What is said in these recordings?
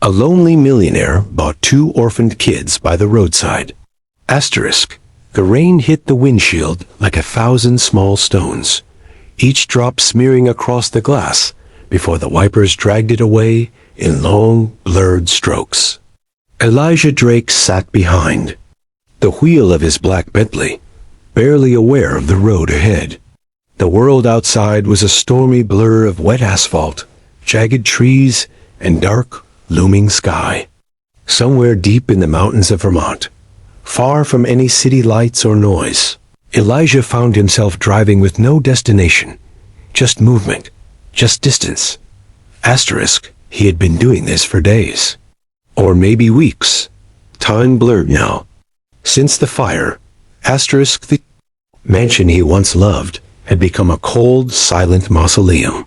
A lonely millionaire bought two orphaned kids by the roadside. Asterisk. The rain hit the windshield like 1,000 small stones, each drop smearing across the glass before the wipers dragged it away in long, blurred strokes. Elijah Drake sat behind the wheel of his black Bentley, barely aware of the road ahead. The world outside was a stormy blur of wet asphalt, jagged trees, and dark, looming sky. Somewhere deep in the mountains of Vermont, far from any city lights or noise, Elijah found himself driving with no destination, just movement, just distance. Asterisk, he had been doing this for days. Or maybe weeks. Time blurred now. Since the fire, asterisk, the mansion he once loved had become a cold, silent mausoleum.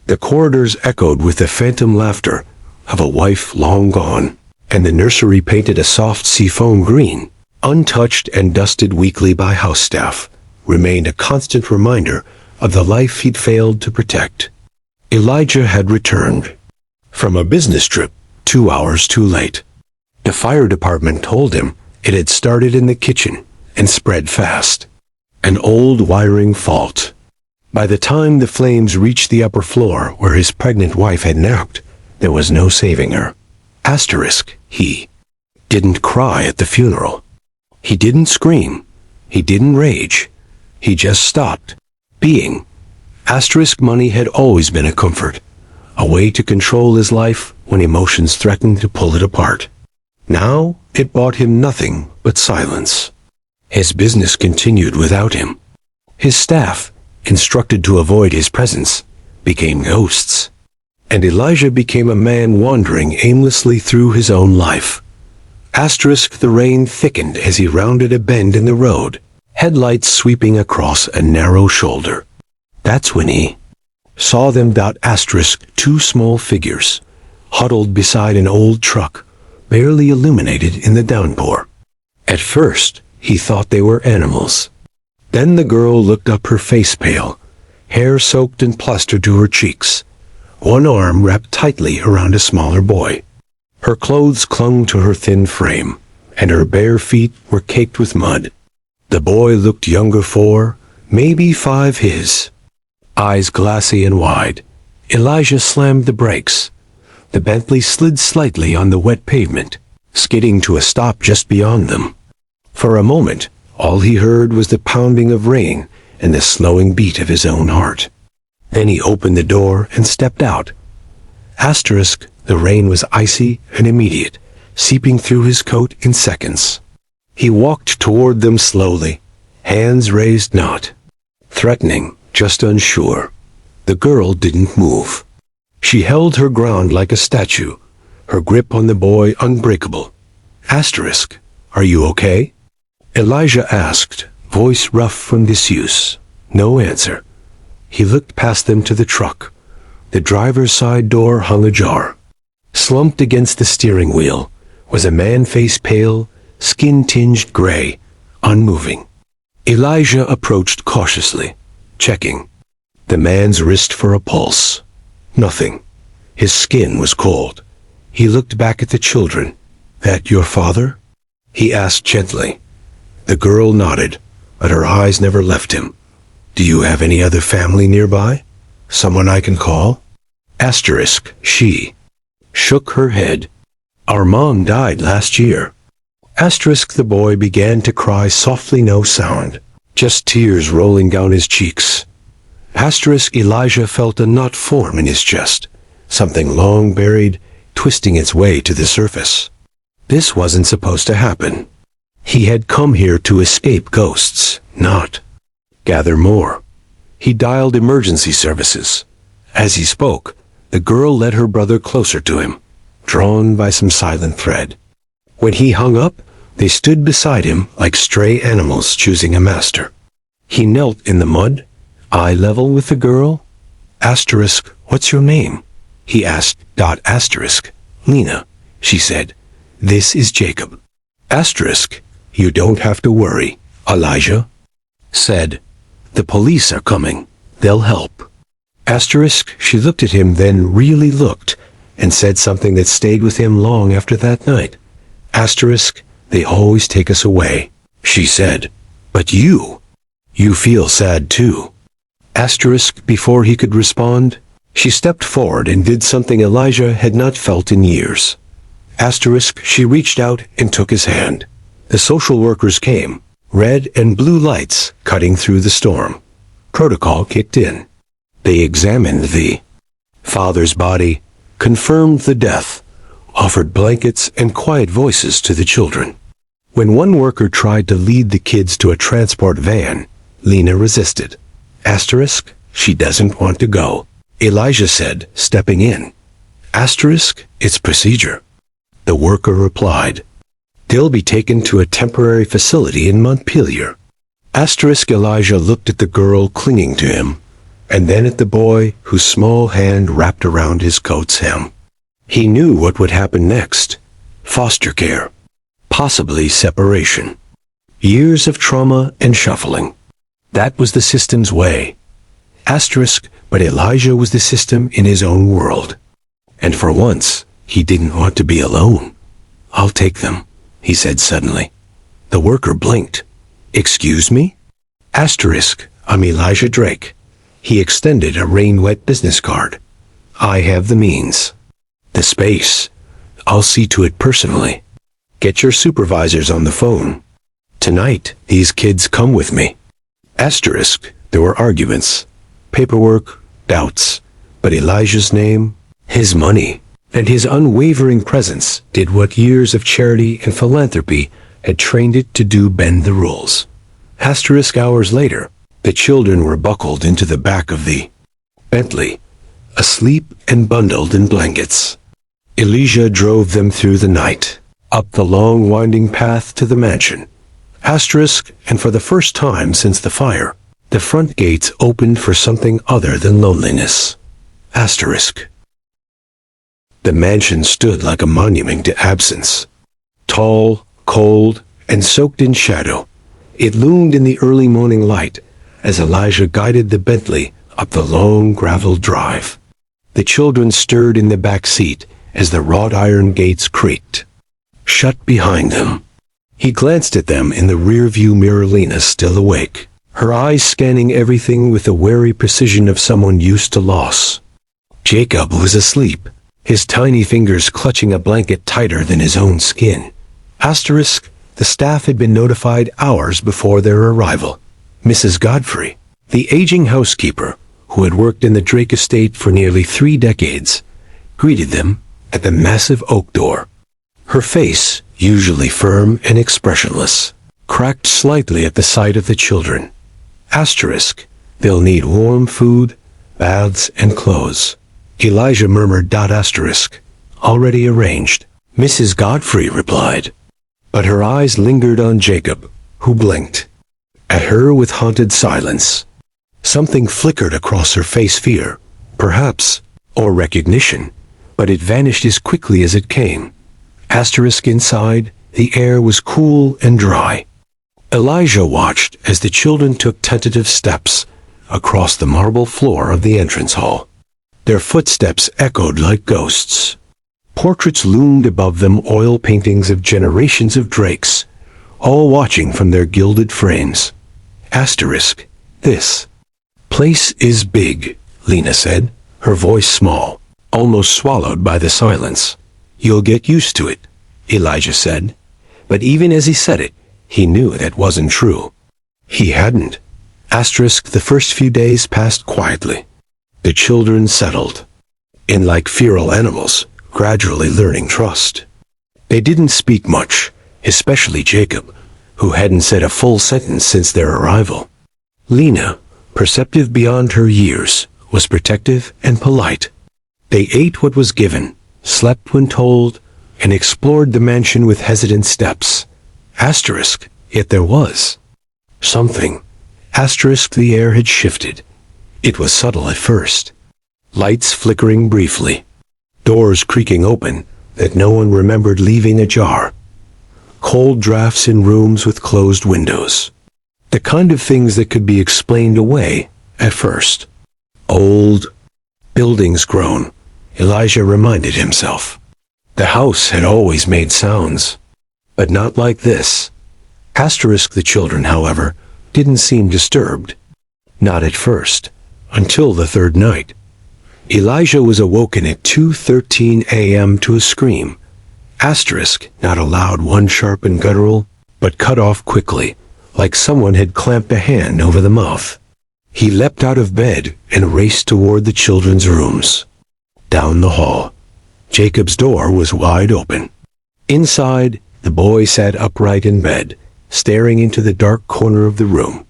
The corridors echoed with the phantom laughter of a wife long gone, and the nursery painted a soft seafoam green, untouched and dusted weekly by house staff, remained a constant reminder of the life he'd failed to protect. Elijah had returned from a business trip 2 hours too late. The fire department told him it had started in the kitchen and spread fast. An old wiring fault. By the time the flames reached the upper floor where his pregnant wife had napped, there was no saving her. Asterisk, he didn't cry at the funeral. He didn't scream. He didn't rage. He just stopped being. Asterisk, money had always been a comfort, a way to control his life when emotions threatened to pull it apart. Now it bought him nothing but silence. His business continued without him. His staff, instructed to avoid his presence, became ghosts. And Elijah became a man wandering aimlessly through his own life. Asterisk, the rain thickened as he rounded a bend in the road, headlights sweeping across a narrow shoulder. That's when he saw them. Asterisk, two small figures, huddled beside an old truck, barely illuminated in the downpour. At first, he thought they were animals. Then the girl looked up, her face pale, hair soaked and plastered to her cheeks, one arm wrapped tightly around a smaller boy. Her clothes clung to her thin frame, and her bare feet were caked with mud. The boy looked younger, 4, maybe 5 his. Eyes glassy and wide. Elijah slammed the brakes. The Bentley slid slightly on the wet pavement, skidding to a stop just beyond them. For a moment, all he heard was the pounding of rain and the slowing beat of his own heart. Then he opened the door and stepped out. Asterisk, the rain was icy and immediate, seeping through his coat in seconds. He walked toward them slowly, hands raised, not threatening, just unsure. The girl didn't move. She held her ground like a statue, her grip on the boy unbreakable. Asterisk, are you okay? Elijah asked, voice rough from disuse. No answer. He looked past them to the truck. The driver's side door hung ajar. Slumped against the steering wheel was a man, face pale, skin-tinged gray, unmoving. Elijah approached cautiously, checking the man's wrist for a pulse. Nothing. His skin was cold. He looked back at the children. That your father? He asked gently. The girl nodded, but her eyes never left him. Do you have any other family nearby? Someone I can call? Asterisk, she shook her head. Our mom died last year. Asterisk, the boy began to cry softly, no sound, just tears rolling down his cheeks. Asterisk, Elijah felt a knot form in his chest, something long buried, twisting its way to the surface. This wasn't supposed to happen. He had come here to escape ghosts, not gather more. He dialed emergency services. As he spoke, the girl led her brother closer to him, drawn by some silent thread. When he hung up, they stood beside him like stray animals choosing a master. He knelt in the mud, eye level with the girl. Asterisk, what's your name? He asked. Asterisk, Lena, she said. This is Jacob. Asterisk, you don't have to worry, Elijah said. The police are coming. They'll help. Asterisk, she looked at him, then really looked, and said something that stayed with him long after that night. Asterisk, they always take us away, she said. But you feel sad too. Asterisk, before he could respond, she stepped forward and did something Elijah had not felt in years. Asterisk, she reached out and took his hand. The social workers came, red and blue lights cutting through the storm. Protocol kicked in. They examined the father's body, confirmed the death, offered blankets and quiet voices to the children. When one worker tried to lead the kids to a transport van, Lena resisted. Asterisk, she doesn't want to go, Elijah said, stepping in. Asterisk, it's procedure. The worker replied. They'll be taken to a temporary facility in Montpelier. Asterisk, Elijah looked at the girl clinging to him, and then at the boy whose small hand wrapped around his coat's hem. He knew what would happen next. Foster care. Possibly separation. Years of trauma and shuffling. That was the system's way. Asterisk, but Elijah was the system in his own world. And for once, he didn't want to be alone. I'll take them, he said suddenly. The worker blinked. Excuse me? Asterisk, I'm Elijah Drake. He extended a rain-wet business card. I have the means. The space. I'll see to it personally. Get your supervisors on the phone. Tonight, these kids come with me. Asterisk, there were arguments, paperwork, doubts, but Elijah's name, his money, and his unwavering presence did what years of charity and philanthropy had trained it to do: bend the rules. Asterisk, hours later, the children were buckled into the back of the Bentley, asleep and bundled in blankets. Elijah drove them through the night, up the long winding path to the mansion. Asterisk, and for the first time since the fire, the front gates opened for something other than loneliness. Asterisk. The mansion stood like a monument to absence. Tall, cold, and soaked in shadow, it loomed in the early morning light as Elijah guided the Bentley up the long gravel drive. The children stirred in the back seat as the wrought iron gates creaked, shut behind them. He glanced at them in the rear-view mirror. Lena still awake, her eyes scanning everything with the wary precision of someone used to loss. Jacob was asleep, his tiny fingers clutching a blanket tighter than his own skin. Asterisk, the staff had been notified hours before their arrival. Mrs. Godfrey, the aging housekeeper, who had worked in the Drake estate for nearly 3 decades, greeted them at the massive oak door. Her face, usually firm and expressionless, cracked slightly at the sight of the children. Asterisk, they'll need warm food, baths, and clothes. Elijah murmured. Asterisk, already arranged. Mrs. Godfrey replied, but her eyes lingered on Jacob, who blinked at her with haunted silence. Something flickered across her face, fear, perhaps, or recognition, but it vanished as quickly as it came. Asterisk, inside, the air was cool and dry. Elijah watched as the children took tentative steps across the marble floor of the entrance hall. Their footsteps echoed like ghosts. Portraits loomed above them, oil paintings of generations of Drakes, all watching from their gilded frames. Asterisk, this place is big, Lena said, her voice small, almost swallowed by the silence. You'll get used to it, Elijah said. But even as he said it, he knew that wasn't true. He hadn't. Asterisk, the first few days passed quietly. The children settled in like feral animals, gradually learning trust. They didn't speak much, especially Jacob, who hadn't said a full sentence since their arrival. Lena, perceptive beyond her years, was protective and polite. They ate what was given, slept when told, and explored the mansion with hesitant steps. Asterisk, yet there was something. Asterisk, the air had shifted. It was subtle at first. Lights flickering briefly. Doors creaking open that no one remembered leaving ajar. Cold drafts in rooms with closed windows. The kind of things that could be explained away at first. Old buildings groan, Elijah reminded himself. The house had always made sounds, but not like this. Asterisk the children, however, didn't seem disturbed. Not at first, until the third night. Elijah was awoken at 2:13 a.m. to a scream. Asterisk, not a loud one, sharp and guttural, but cut off quickly, like someone had clamped a hand over the mouth. He leapt out of bed and raced toward the children's rooms. Down the hall, Jacob's door was wide open. Inside, the boy sat upright in bed, staring into the dark corner of the room.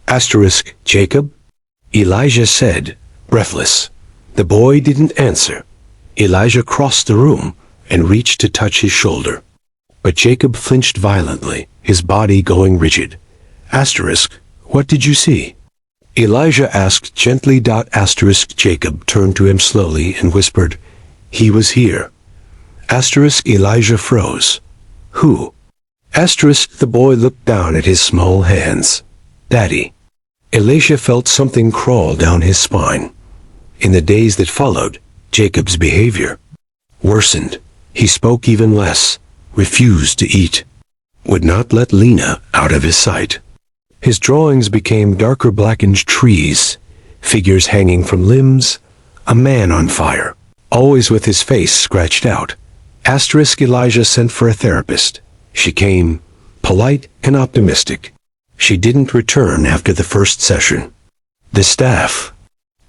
Asterisk, Jacob? Elijah said, breathless. The boy didn't answer. Elijah crossed the room and reached to touch his shoulder. But Jacob flinched violently, his body going rigid. Asterisk, what did you see? Elijah asked gently. Asterisk, Jacob turned to him slowly and whispered, he was here. Asterisk, Elijah froze. Who? Asterisk, the boy looked down at his small hands. Daddy. Elijah felt something crawl down his spine. In the days that followed, Jacob's behavior worsened. He spoke even less, refused to eat, would not let Lena out of his sight. His drawings became darker blackened trees, figures hanging from limbs, a man on fire, always with his face scratched out. Asterisk, Elijah sent for a therapist. She came, polite and optimistic. She didn't return after the first session. The staff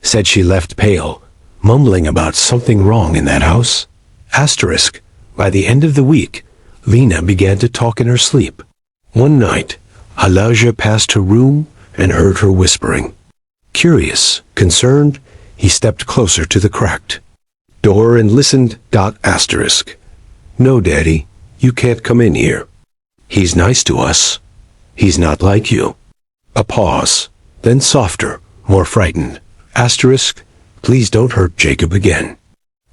said she left pale, mumbling about something wrong in that house. Asterisk, by the end of the week, Lena began to talk in her sleep. One night, Elijah passed her room and heard her whispering. Curious, concerned, he stepped closer to the cracked door and listened. Asterisk. No, Daddy, you can't come in here. He's nice to us. He's not like you. A pause, then softer, more frightened. Asterisk, please don't hurt Jacob again.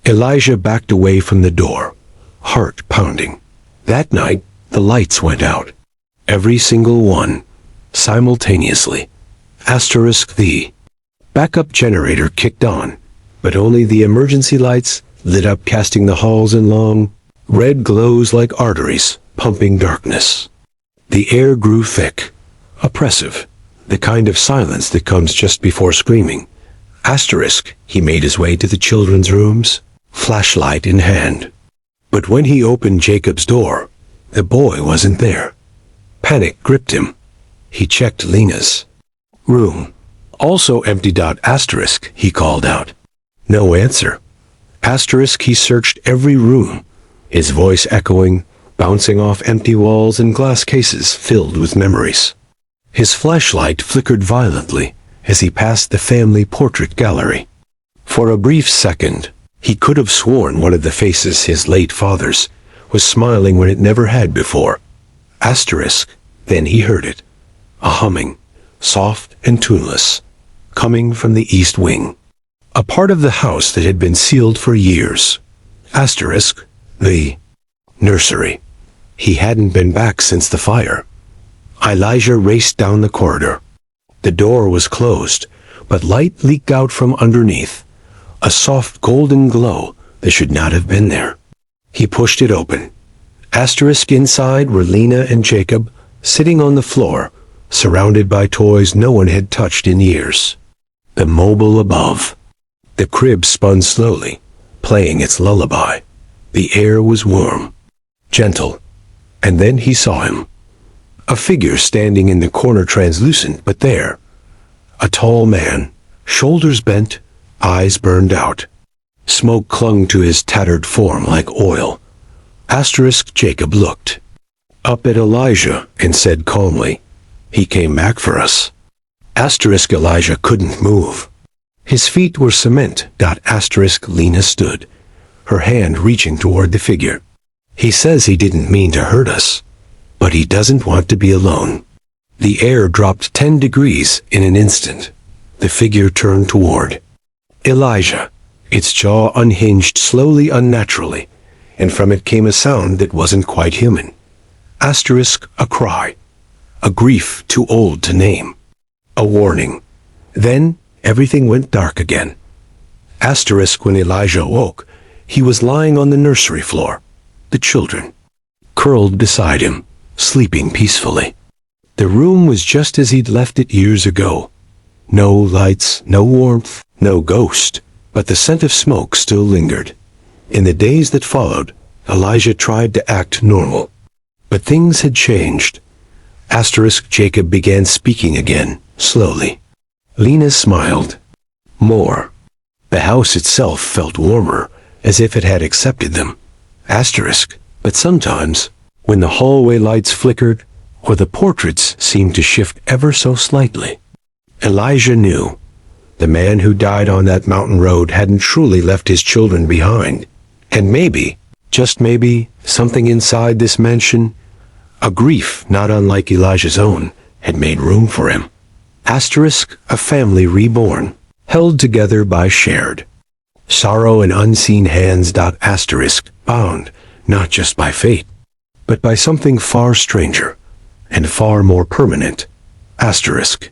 Elijah backed away from the door, heart pounding. That night, the lights went out. Every single one, simultaneously. Asterisk, the backup generator kicked on, but only the emergency lights lit up, casting the halls in long, red glows like arteries, pumping darkness. The air grew thick, oppressive, the kind of silence that comes just before screaming. Asterisk, he made his way to the children's rooms, flashlight in hand. But when he opened Jacob's door, the boy wasn't there. Panic gripped him. He checked Lena's room. Also empty. Asterisk, he called out. No answer. Asterisk, he searched every room, his voice echoing, bouncing off empty walls and glass cases filled with memories. His flashlight flickered violently as he passed the family portrait gallery. For a brief second, he could have sworn one of the faces, his late father's, was smiling when it never had before. Asterisk, then he heard it. A humming, soft and tuneless, coming from the east wing. A part of the house that had been sealed for years. Asterisk, the nursery. He hadn't been back since the fire. Elijah raced down the corridor. The door was closed, but light leaked out from underneath. A soft golden glow that should not have been there. He pushed it open. Asterisk, inside were Lena and Jacob, sitting on the floor, surrounded by toys no one had touched in years. The mobile above. The crib spun slowly, playing its lullaby. The air was warm, gentle, and then he saw him. A figure standing in the corner, translucent but there. A tall man, shoulders bent, eyes burned out. Smoke clung to his tattered form like oil. Asterisk, Jacob looked up at Elijah and said calmly, "He came back for us." Asterisk, Elijah couldn't move. His feet were cement. Asterisk, Lena stood, her hand reaching toward the figure. "He says he didn't mean to hurt us, but he doesn't want to be alone." The air dropped 10 degrees in an instant. The figure turned toward Elijah, its jaw unhinged slowly, unnaturally, and from it came a sound that wasn't quite human. Asterisk, a cry, a grief too old to name, a warning. Then everything went dark again. Asterisk when Elijah awoke, he was lying on the nursery floor, the children curled beside him, sleeping peacefully. The room was just as he'd left it years ago. No lights, no warmth, no ghost, but the scent of smoke still lingered. In the days that followed, Elijah tried to act normal. But things had changed. Asterisk Jacob began speaking again, slowly. Lena smiled. More. The house itself felt warmer, as if it had accepted them. Asterisk. But sometimes, when the hallway lights flickered, or the portraits seemed to shift ever so slightly, Elijah knew. The man who died on that mountain road hadn't truly left his children behind. And maybe, just maybe, something inside this mansion, a grief not unlike Elijah's own, had made room for him. Asterisk, a family reborn, held together by shared sorrow and unseen hands. Asterisk, bound, not just by fate, but by something far stranger and far more permanent. Asterisk.